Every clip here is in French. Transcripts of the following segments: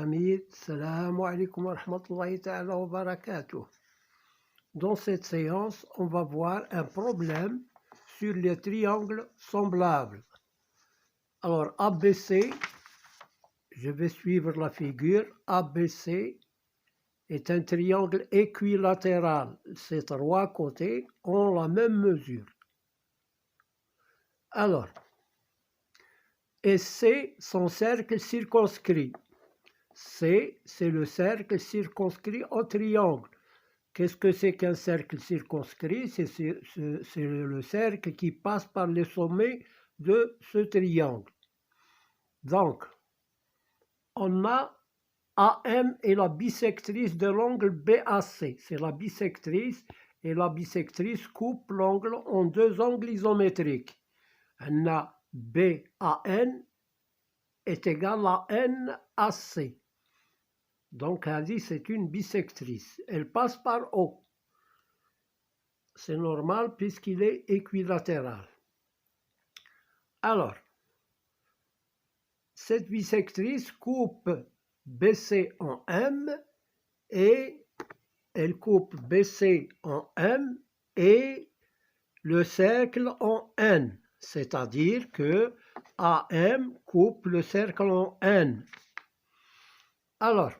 amis, salam alaikum wa rahmatullahi ta'ala wa barakatuh. Dans cette séance, on va voir un problème sur les triangles semblables. Alors ABC, je vais suivre la figure. ABC est un triangle équilatéral. Ses trois côtés ont la même mesure. Alors, et C, son cercle circonscrit. C, c'est le cercle circonscrit au triangle. Qu'est-ce que c'est qu'un cercle circonscrit? C'est le cercle qui passe par les sommets de ce triangle. Donc, on a AM et la bisectrice de l'angle BAC. C'est la bisectrice et la bisectrice coupe l'angle en deux angles isométriques. On a BAN est égal à NAC. Donc, elle dit c'est une bisectrice. Elle passe par O. C'est normal puisqu'il est équilatéral. Alors, cette bisectrice coupe BC en M et elle coupe BC en M et le cercle en N. C'est-à-dire que AM coupe le cercle en N. Alors,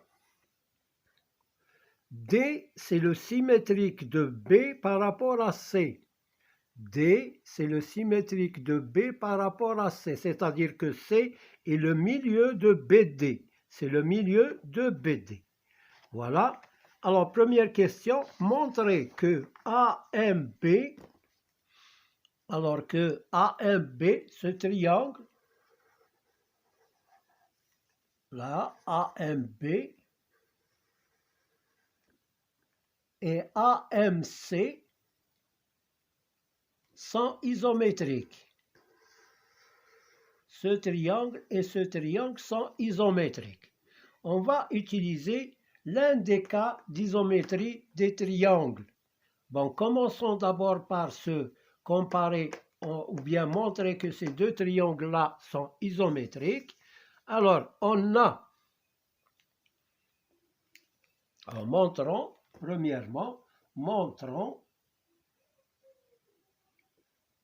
D, c'est le symétrique de B par rapport à C. D, c'est le symétrique de B par rapport à C, c'est-à-dire que C est le milieu de BD. C'est le milieu de BD. Voilà. Alors, première question, montrer que AMB, alors que AMB, ce triangle, là, AMB, et AMC sont isométriques. Ce triangle et ce triangle sont isométriques. On va utiliser l'un des cas d'isométrie des triangles. Bon, commençons d'abord par se comparer ou bien montrer que ces deux triangles-là sont isométriques. Alors, premièrement, montrons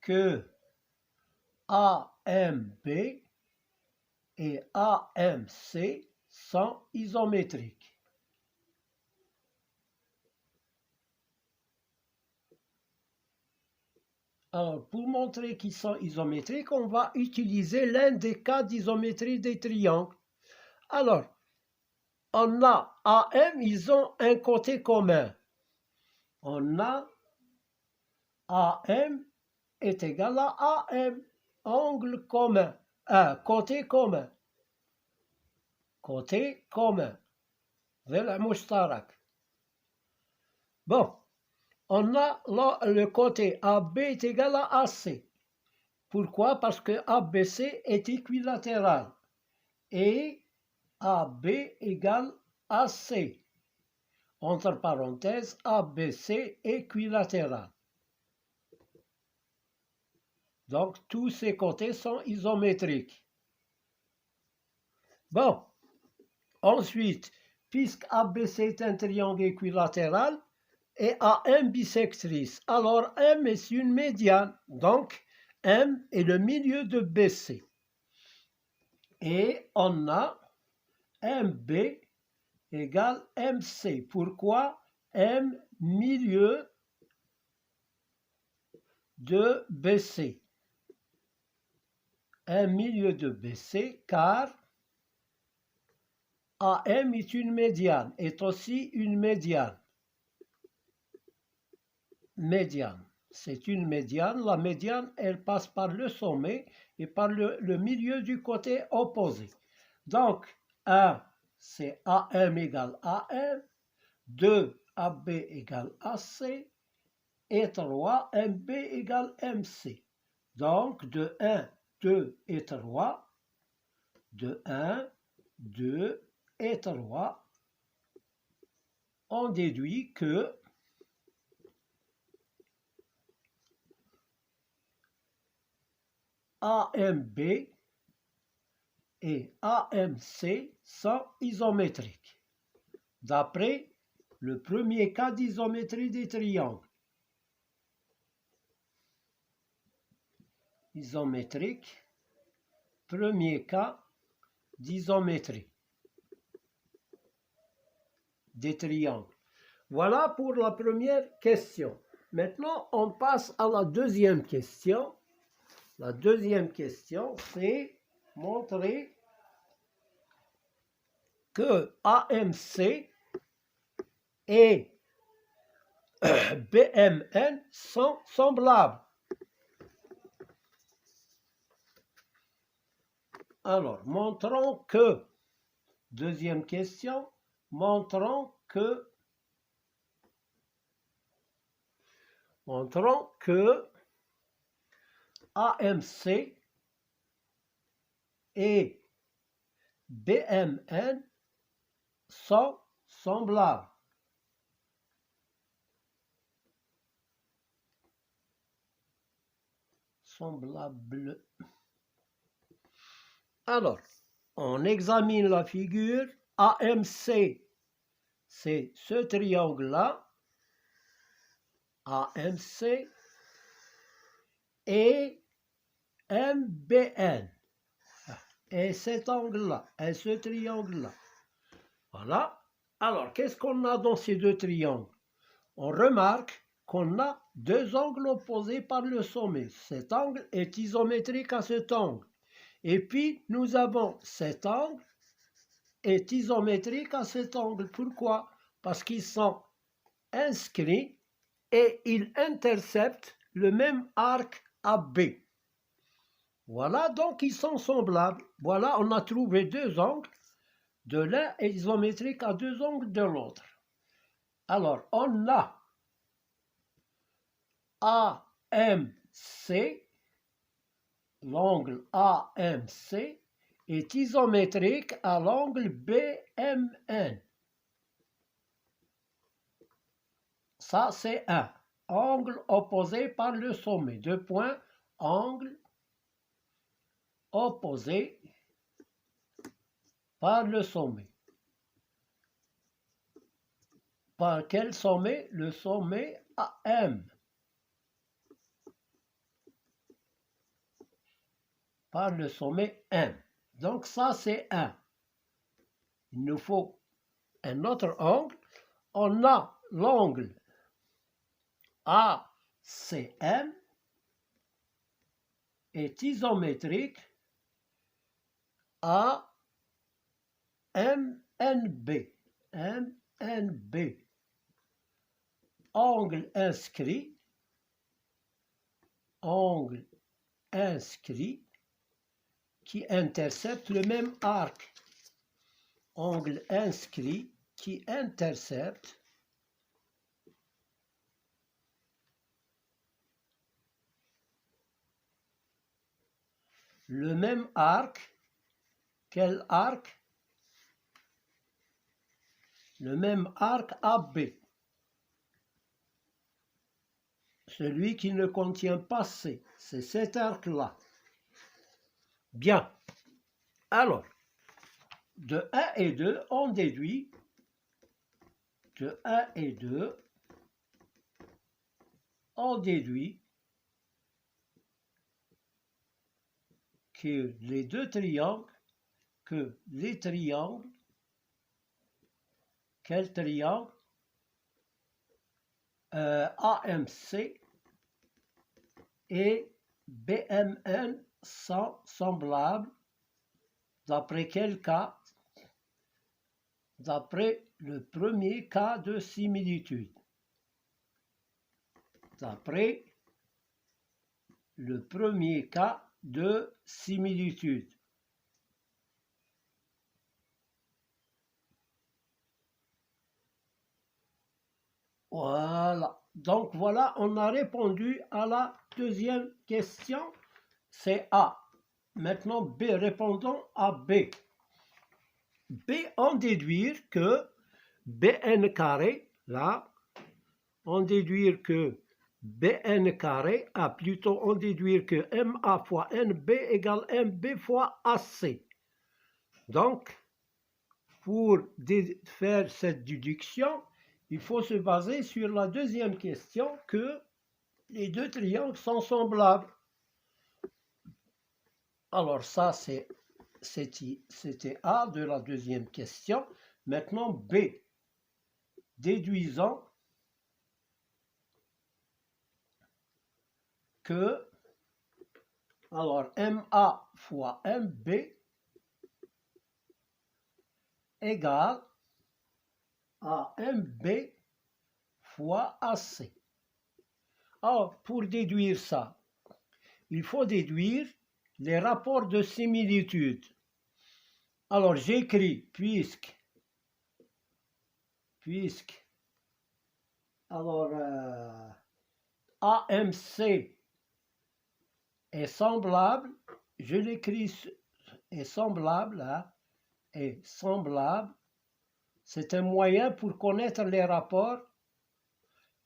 que AMB et AMC sont isométriques. Alors, pour montrer qu'ils sont isométriques, on va utiliser l'un des cas d'isométrie des triangles. Alors, on a AM, ils ont un côté commun. On a AM est égal à AM, angle commun, côté commun. Côté commun. ضلع مشترك. Bon, on a le côté AB est égal à AC. Pourquoi? Parce que ABC est équilatéral. Et AB égale AC. Entre parenthèses, ABC équilatéral. Donc, tous ces côtés sont isométriques. Bon, ensuite, puisque ABC est un triangle équilatéral et AM bisectrice, alors M est une médiane. Donc, M est le milieu de BC. Et on a MB égale MC. Pourquoi? M milieu de BC. Un milieu de BC car AM est une médiane, est aussi une médiane. Médiane, c'est une médiane. La médiane, elle passe par le sommet et par le milieu du côté opposé. Donc, 1, c'est AM égale AM, 2, AB égale AC, et 3, MB égale MC. Donc, de 1, 2 et 3, de 1, 2 et 3, on déduit que AMB et AMC sont isométriques, d'après le premier cas d'isométrie des triangles. Isométrique, premier cas d'isométrie des triangles. Voilà pour la première question. Maintenant, on passe à la deuxième question. La deuxième question, c'est montrer que AMC et BMN sont semblables. Alors, montrons que, deuxième question, montrons que AMC et BMN sont semblables. Semblables. Alors, on examine la figure. AMC, c'est ce triangle-là. AMC et MBN. Et cet angle-là, et ce triangle-là. Voilà. Alors, qu'est-ce qu'on a dans ces deux triangles? On remarque qu'on a deux angles opposés par le sommet. Cet angle est isométrique à cet angle. Et puis, nous avons cet angle est isométrique à cet angle. Pourquoi? Parce qu'ils sont inscrits et ils interceptent le même arc AB. Voilà, donc ils sont semblables. Voilà, on a trouvé deux angles. De l'un est isométrique à deux angles de l'autre. Alors, on a AMC, l'angle AMC est isométrique à l'angle BMN. Ça, c'est un angle opposé par le sommet. Deux points, angle opposé par le sommet. Par quel sommet? Le sommet AM. Par le sommet M. Donc ça, c'est 1. Il nous faut un autre angle. On a l'angle ACM est isométrique à MNB. MNB. Angle inscrit qui intercepte le même arc. Angle inscrit qui intercepte le même arc. Quel arc? Le même arc AB. Celui qui ne contient pas C. C'est cet arc-là. Bien. Alors, de 1 et 2, on déduit de 1 et 2, on déduit que les triangles, quel triangle? AMC et BMN sont semblables. D'après quel cas? D'après le premier cas de similitude. D'après le premier cas de similitude. Voilà. Donc voilà, on a répondu à la deuxième question. C'est A. Maintenant B, répondons à B. B, on déduire que BN carré, là, on déduire que BN carré, plutôt on déduire que MA fois NB égale MB fois AC. Donc, pour faire cette déduction, il faut se baser sur la deuxième question que les deux triangles sont semblables. Alors ça, c'était A de la deuxième question. Maintenant, B. Déduisons que, alors, MA fois MB égale à MB fois AC. Alors, pour déduire ça, il faut déduire les rapports de similitude. Alors, j'écris puisque, alors, AMC est semblable, je l'écris, est semblable, hein, est semblable, c'est un moyen pour connaître les rapports,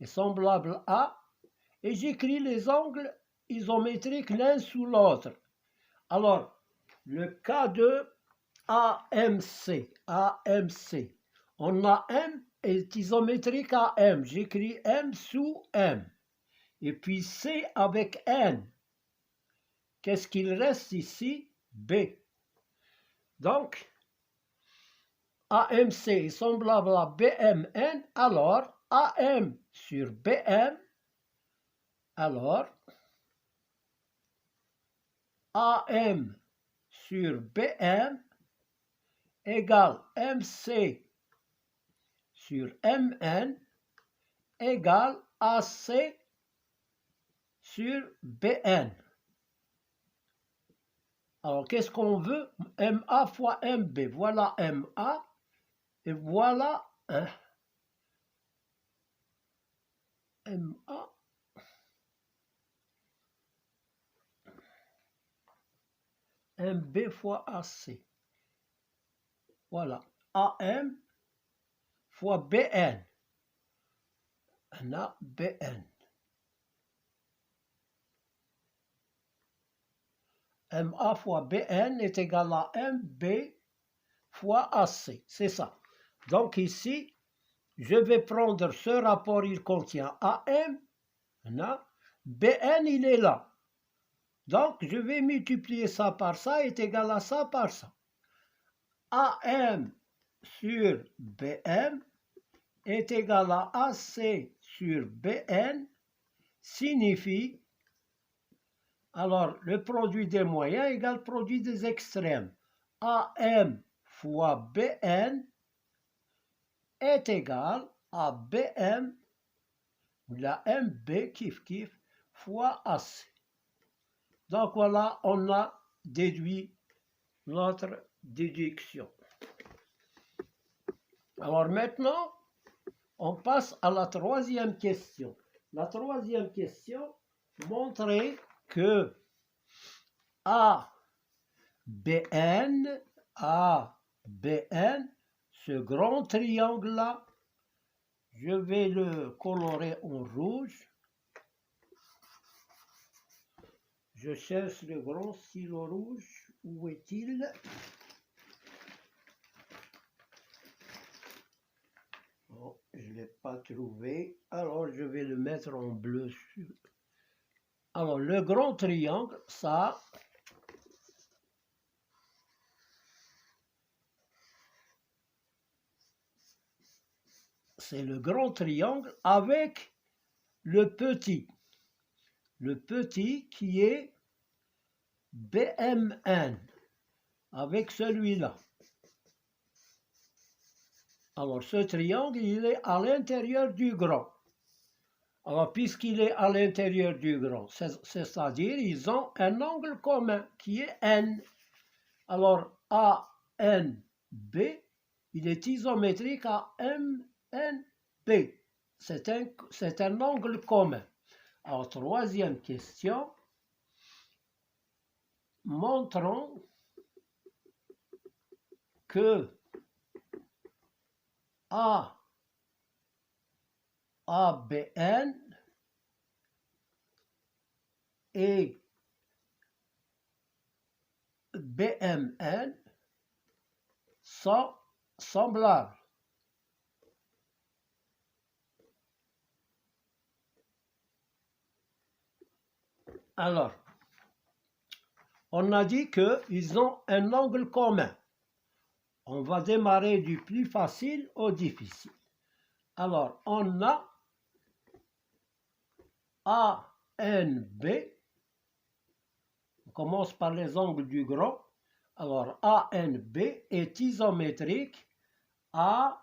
est semblable à, et j'écris les angles isométriques l'un sous l'autre. Alors, le cas de AMC, on a M est isométrique à M, j'écris M sous M, et puis C avec N. Qu'est-ce qu'il reste ici? B. Donc, AMC est semblable à BMN, alors AM sur BM, alors AM sur BM égale MC sur MN égale AC sur BN. Alors, qu'est-ce qu'on veut? MA fois MB. Voilà MA et voilà MA. MB fois AC. Voilà. AM fois BN. A, BN. MA fois BN est égal à MB fois AC. C'est ça. Donc ici, je vais prendre ce rapport, il contient AM, BN, il est là. Donc, je vais multiplier ça par ça, est égal à ça par ça. AM sur BM est égal à AC sur BN, signifie, alors, le produit des moyens égale produit des extrêmes. AM fois BN est égal à BM, la MB kiff fois AC. Donc voilà, on a déduit notre déduction. Alors maintenant, on passe à la troisième question. La troisième question montrait que ABN, ce grand triangle-là, je vais le colorer en rouge. Je cherche le grand stylo rouge. Où est-il? Oh, je ne l'ai pas trouvé. Alors, je vais le mettre en bleu. Alors, le grand triangle, ça, c'est le grand triangle avec le petit. Le petit qui est BMN, avec celui-là. Alors, ce triangle, il est à l'intérieur du grand. Alors, puisqu'il est à l'intérieur du grand, c'est-à-dire ils ont un angle commun qui est N. Alors, ANB, il est isométrique à MNB. C'est un angle commun. Alors, troisième question. Montrons que ABN et BMN sont semblables. Alors, on a dit qu'ils ont un angle commun. On va démarrer du plus facile au difficile. Alors, on a ANB. On commence par les angles du grand. Alors, ANB est isométrique à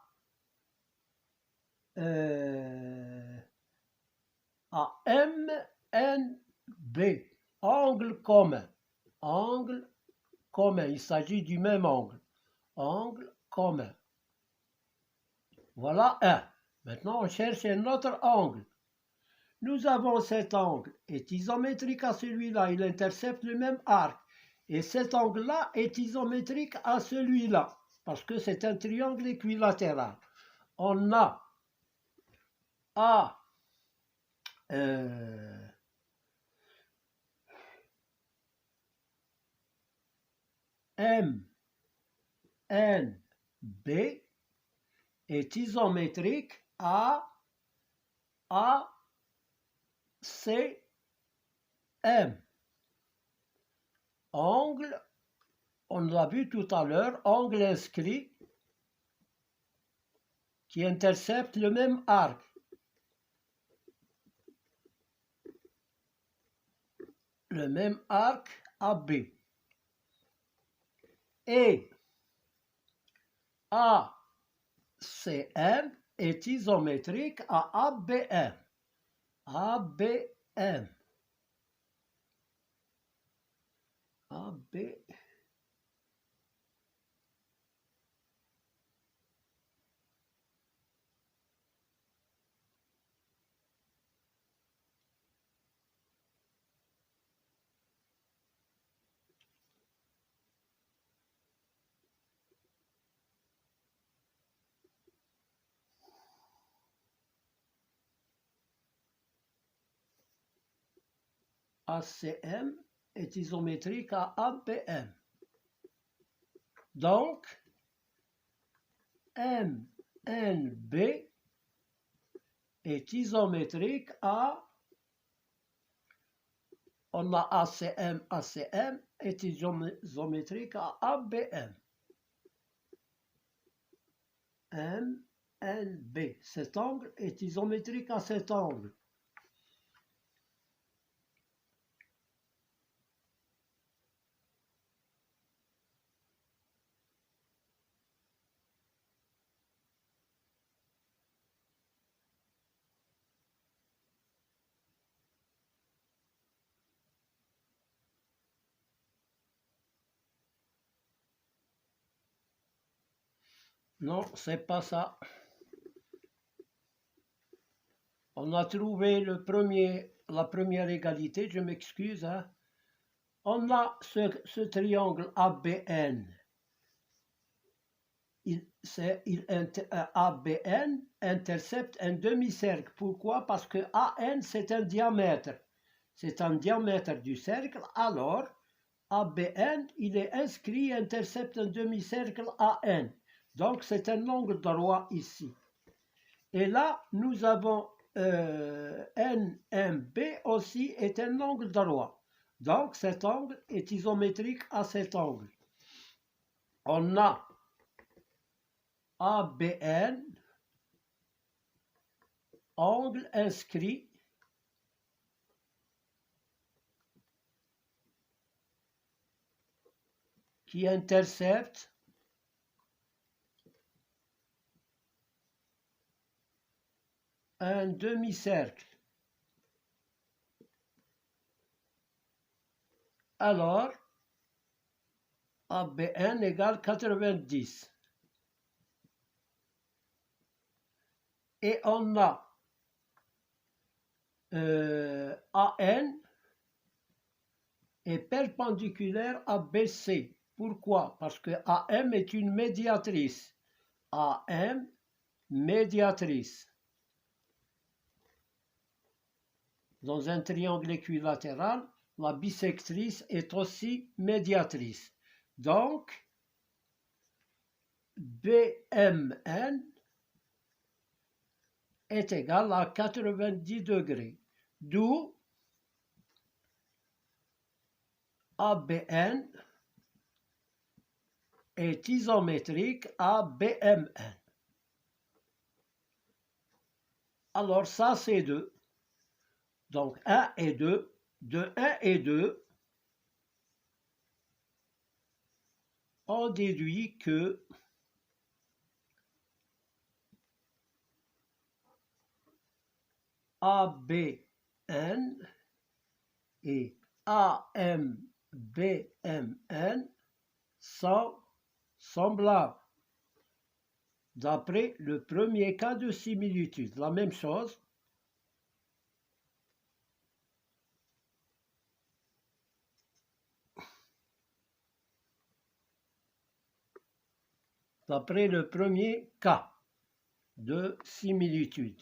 MNB. Angle commun. Angle commun. Il s'agit du même angle. Angle commun. Voilà un. Maintenant, on cherche un autre angle. Nous avons cet angle est isométrique à celui-là. Il intercepte le même arc. Et cet angle-là est isométrique à celui-là. Parce que c'est un triangle équilatéral. On a MNB est isométrique à ACM. Angle, on l'a vu tout à l'heure, angle inscrit qui intercepte le même arc. Le même arc AB. Et ACM est isométrique à ABM. ABM. AB. ACM est isométrique à ABM. Donc, MNB est isométrique à, on a ACM, ACM est isométrique à ABM. MNB, cet angle est isométrique à cet angle. Non, c'est pas ça. On a trouvé la première égalité, je m'excuse. Hein. On a ce triangle ABN. ABN intercepte un demi-cercle. Pourquoi? Parce que AN, c'est un diamètre. C'est un diamètre du cercle. Alors, ABN, il est inscrit, intercepte un demi-cercle AN. Donc, c'est un angle droit ici. Et là, nous avons NMB aussi est un angle droit. Donc, cet angle est isométrique à cet angle. On a ABN, angle inscrit, qui intercepte un demi-cercle. Alors, ABN égale 90. Et on a AN est perpendiculaire à BC. Pourquoi? Parce que AM est une médiatrice. AM, médiatrice. Dans un triangle équilatéral, la bisectrice est aussi médiatrice. Donc, BMN est égal à 90 degrés, d'où ABN est isométrique à BMN. Alors ça c'est 2. Donc 1 et 2. De 1 et 2, on déduit que ABN et AMBMN sont semblables d'après le premier cas de similitude. La même chose. D'après le premier cas de similitude.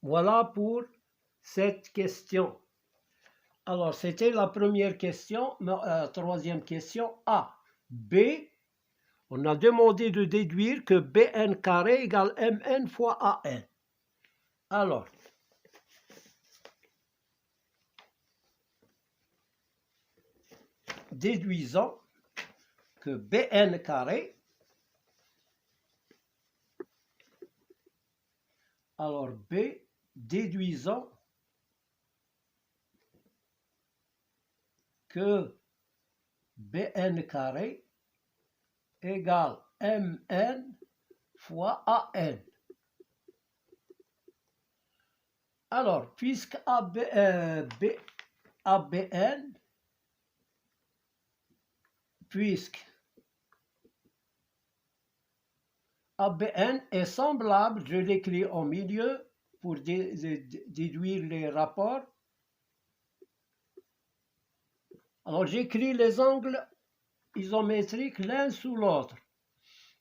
Voilà pour cette question. Alors, c'était la première question. Troisième question, A. B, on a demandé de déduire que Bn carré égale Mn fois An. Alors, déduisons que Bn carré, alors B, déduisons que Bn carré égale Mn fois An. Alors, puisque ABN est semblable, je l'écris au milieu pour déduire les rapports. Alors, j'écris les angles isométriques l'un sous l'autre.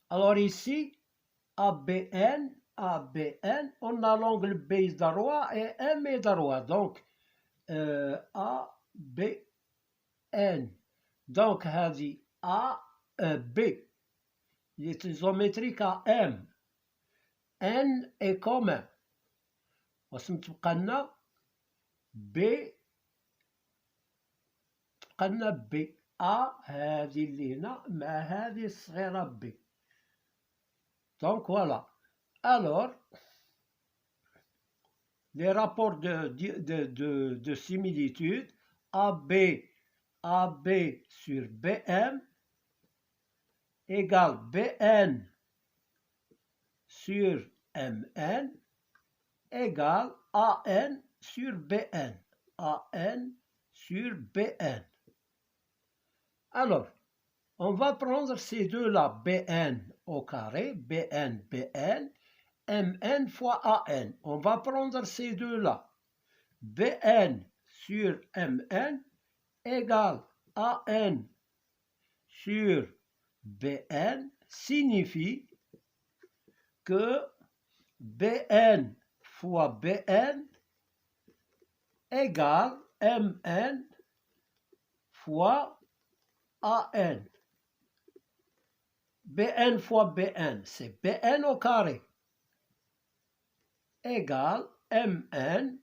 Alors ici, ABN, on a l'angle B droit et M est droit. Donc, ABN. Donc, هذه B. Il est isométrique à M. N est commun. وتبقى لنا B. تبقى لنا B. A هذه اللي هنا مع هذه الصغيرة B. Donc voilà. Alors, les rapports de similitude, AB sur BM égale BN sur MN égale AN sur BN. AN sur BN. Alors, on va prendre ces deux-là, BN au carré, BN, MN fois AN. On va prendre ces deux-là. BN sur MN égale AN sur BN signifie que BN fois BN égale MN fois AN. BN fois BN, c'est BN au carré, égale MN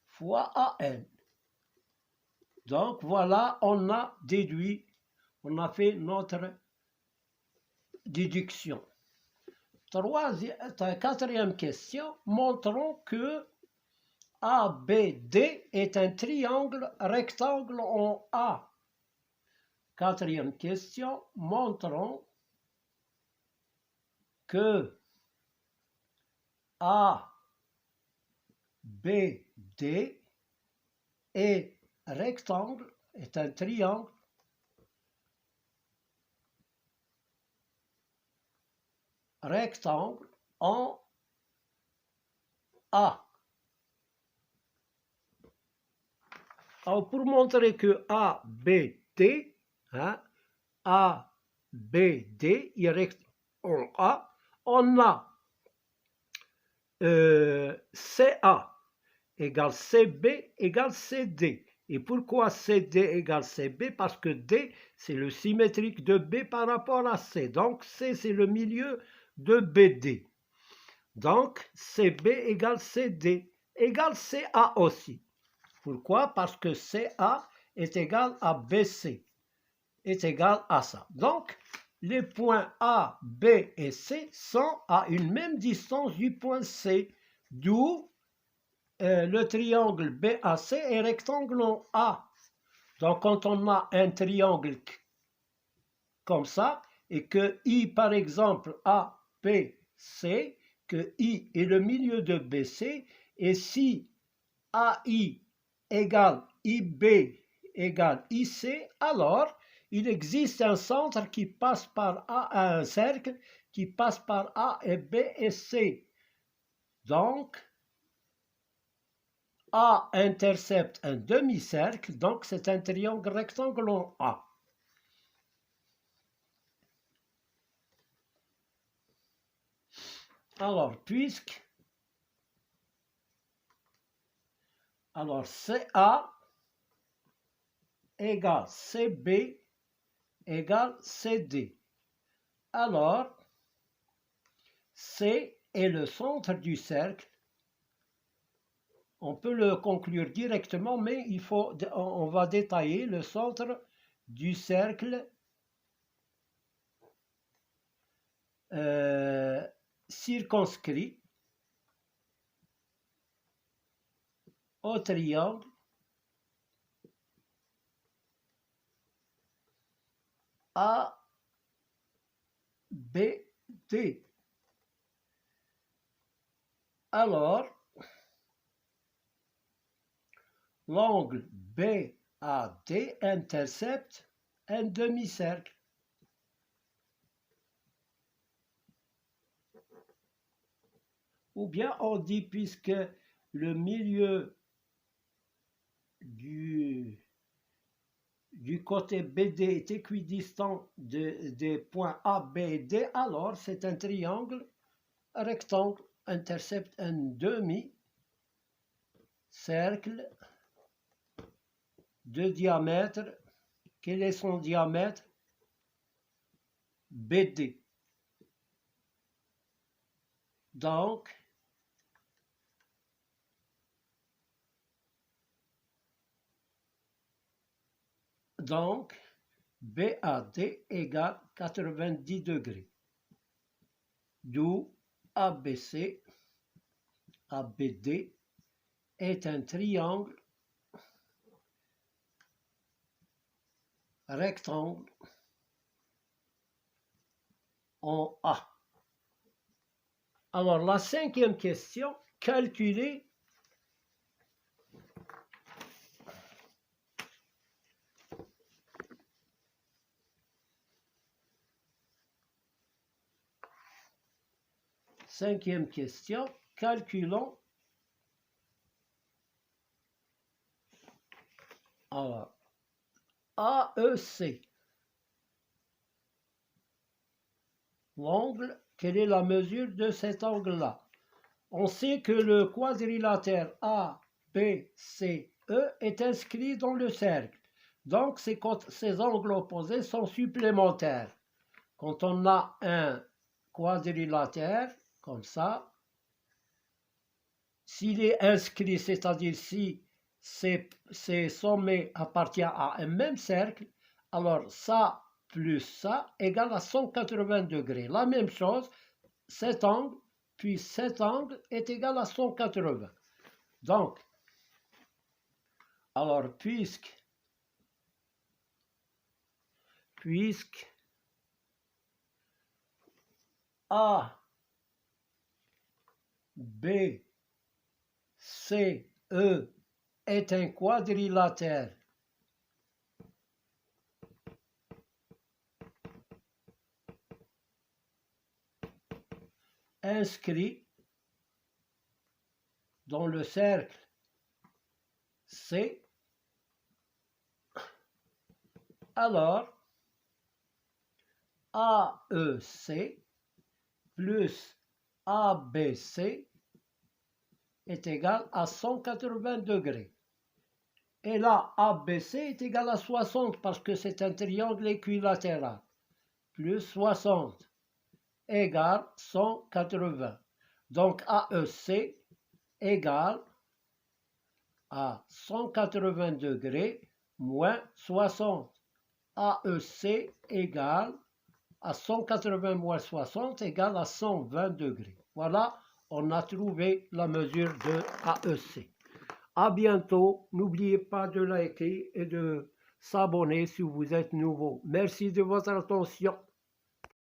fois AN. Donc voilà, on a déduit, on a fait notre déduction. Quatrième question, montrons que ABD est un triangle rectangle en A. Quatrième question, montrons que ABD est rectangle, est un triangle rectangle en A. Alors pour montrer que ABD, ABD est rectangle en A, on a CA égale CB égale CD. Et pourquoi CD égale CB? Parce que D, c'est le symétrique de B par rapport à C. Donc C, c'est le milieu de BD. Donc CB égale CD égale CA aussi. Pourquoi? Parce que CA est égal à BC, est égal à ça. Donc, les points A, B et C sont à une même distance du point C, d'où le triangle BAC est rectangle en A. Donc, quand on a un triangle comme ça, et que I, par exemple, ABC, que I est le milieu de BC, et si AI égale IB égale IC, alors il existe un centre qui passe par A, un cercle qui passe par A et B et C. Donc, A intercepte un demi-cercle, donc c'est un triangle rectangle en A. Alors, alors CA égale CB égale CD. Alors, C est le centre du cercle. On peut le conclure directement, mais on va détailler le centre du cercle circonscrit au triangle ABD. Alors, l'angle BAD intercepte un demi-cercle. Ou bien on dit, puisque le milieu du côté BD est équidistant des points A, B et D, alors c'est un triangle rectangle intercepte un demi-cercle de diamètre. Quel est son diamètre? BD. Donc, BAD égale 90 degrés. D'où ABC, ABD est un triangle rectangle en A. Alors, la cinquième question, calculer cinquième question, calculons alors AEC. L'angle, quelle est la mesure de cet angle-là? On sait que le quadrilatère ABCE est inscrit dans le cercle. Donc, ces angles opposés sont supplémentaires. Quand on a un quadrilatère, comme ça, s'il est inscrit, c'est-à-dire si ces sommets appartiennent à un même cercle, alors ça plus ça égale à 180 degrés. La même chose, cet angle, puis cet angle est égal à 180. Donc, alors puisque A, B, C, E est un quadrilatère inscrit dans le cercle C, alors AEC plus ABC est égal à 180 degrés. Et là, ABC est égal à 60 parce que c'est un triangle équilatéral. Plus 60 égale 180. Donc AEC égale à 180 degrés moins 60. AEC égale à 180 moins 60 égale à 120 degrés. Voilà, on a trouvé la mesure de AEC. À bientôt. N'oubliez pas de liker et de s'abonner si vous êtes nouveau. Merci de votre attention.